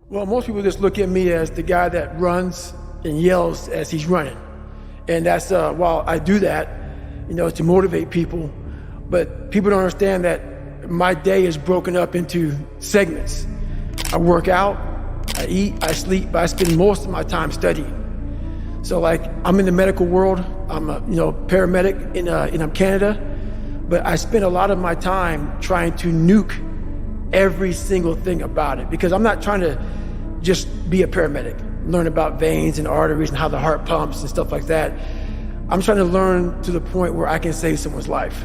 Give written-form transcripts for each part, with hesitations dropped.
Well, most people just look at me as the guy that runs and yells as he's running. And that's, while I do that, to motivate people, but people don't understand that my day is broken up into segments. I work out, I eat, I sleep, but I spend most of my time studying. So I'm in the medical world, I'm a paramedic in Canada, but I spend a lot of my time trying to nuke every single thing about it, because I'm not trying to just be a paramedic, learn about veins and arteries and how the heart pumps and stuff like that. I'm trying to learn to the point where I can save someone's life.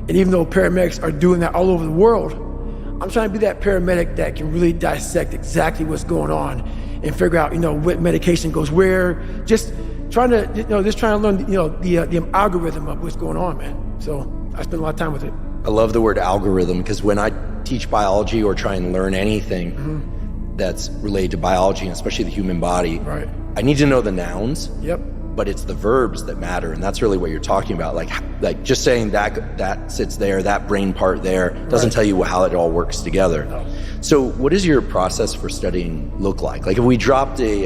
And even though paramedics are doing that all over the world, I'm trying to be that paramedic that can really dissect exactly what's going on and figure out, what medication goes where. Just trying to learn, the algorithm of what's going on, man. So I spend a lot of time with it. I love the word algorithm, because when I teach biology or try and learn anything that's related to biology, and especially the human body, right, I need to know the nouns. Yep. But it's the verbs that matter, and that's really what you're talking about. Like just saying that sits there, that brain part there, doesn't tell you how it all works together. No. So what does your process for studying look like? Like if we dropped a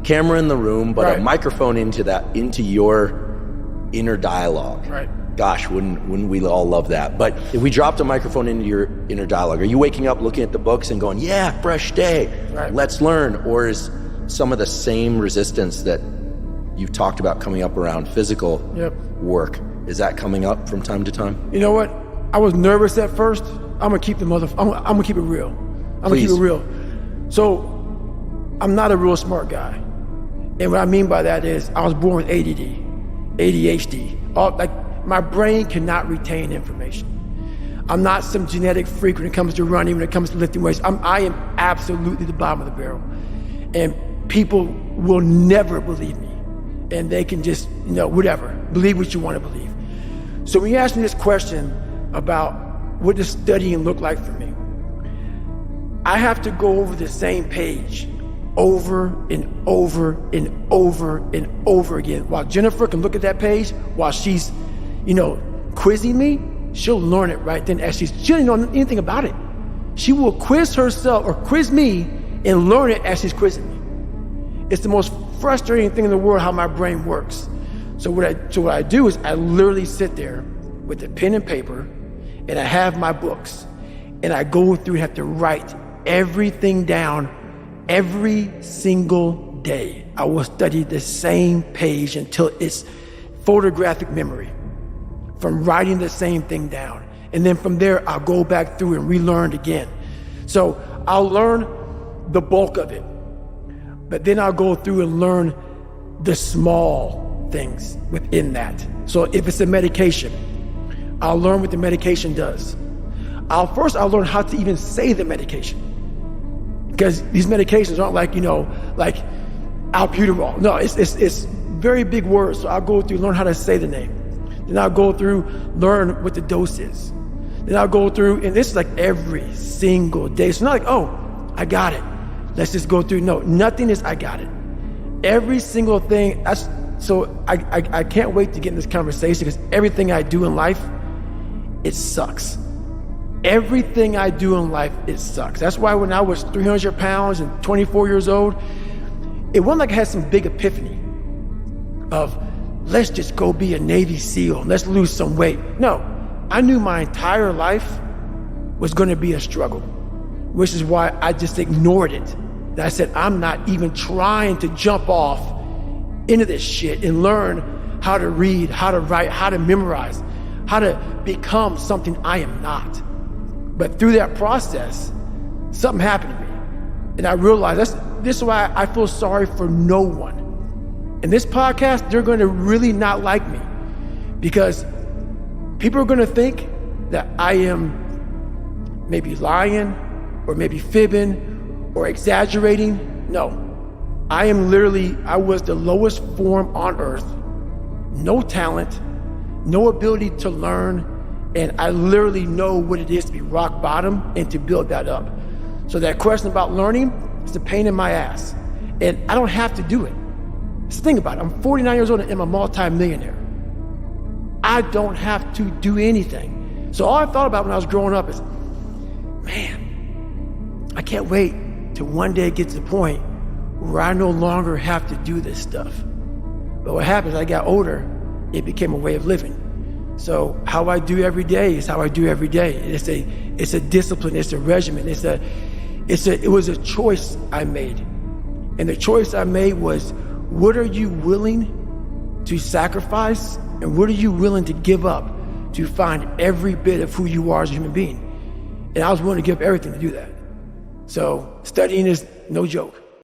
camera in the room, but a microphone into your inner dialogue. Right. Gosh, wouldn't we all love that? But if we dropped a microphone into your inner dialogue, are you waking up looking at the books and going, yeah, fresh day, let's learn? Or is some of the same resistance that you've talked about coming up around physical work, is that coming up from time to time? You know what? I was nervous at first. I'm gonna keep I'm gonna keep it real. I'm gonna keep it real. So I'm not a real smart guy. And what I mean by that is I was born with ADD, ADHD. My brain cannot retain information. I'm not some genetic freak when it comes to running, when it comes to lifting weights. I am absolutely the bottom of the barrel. And people will never believe me. And they can just, whatever, believe what you want to believe. So when you ask me this question about what does studying look like for me, I have to go over the same page over and over and over and over again. While Jennifer can look at that page, while she's, quizzing me, she'll learn it right then as she doesn't know anything about it. She will quiz herself or quiz me and learn it as she's quizzing me. It's the most frustrating thing in the world how my brain works. So what I do is I literally sit there with a pen and paper, and I have my books, and I go through and have to write everything down every single day. I will study the same page until it's photographic memory from writing the same thing down. And then from there, I'll go back through and relearn again. So I'll learn the bulk of it, but then I'll go through and learn the small things within that. So if it's a medication, I'll learn what the medication does. I'll learn how to even say the medication, because these medications aren't like albuterol. No, it's very big words. So I'll go through, learn how to say the name. Then I'll go through, learn what the dose is. Then I'll go through, and this is like every single day. It's not like, oh, I got it, let's just go through. No, nothing is I got it. Every single thing. So I can't wait to get in this conversation, because everything I do in life, it sucks. Everything I do in life, it sucks. That's why when I was 300 pounds and 24 years old, it wasn't like I had some big epiphany of, let's just go be a Navy SEAL, and let's lose some weight. No, I knew my entire life was gonna be a struggle, which is why I just ignored it. I said, I'm not even trying to jump off into this shit and learn how to read, how to write, how to memorize, how to become something I am not. But through that process, something happened to me. And I realized this is why I feel sorry for no one. In this podcast, they're going to really not like me, because people are going to think that I am maybe lying or maybe fibbing or exaggerating. No, I was the lowest form on earth. No talent, no ability to learn, and I literally know what it is to be rock bottom and to build that up. So that question about learning is a pain in my ass, and I don't have to do it. Just think about it. I'm 49 years old and I'm a multi-millionaire. I don't have to do anything. So all I thought about when I was growing up is, man, I can't wait till one day it gets to the point where I no longer have to do this stuff. But what happens, I got older, it became a way of living. So how I do every day is how I do every day. It's a discipline, it's a regimen, it was a choice I made. And the choice I made was, what are you willing to sacrifice and what are you willing to give up to find every bit of who you are as a human being? And I was willing to give up everything to do that. So studying is no joke.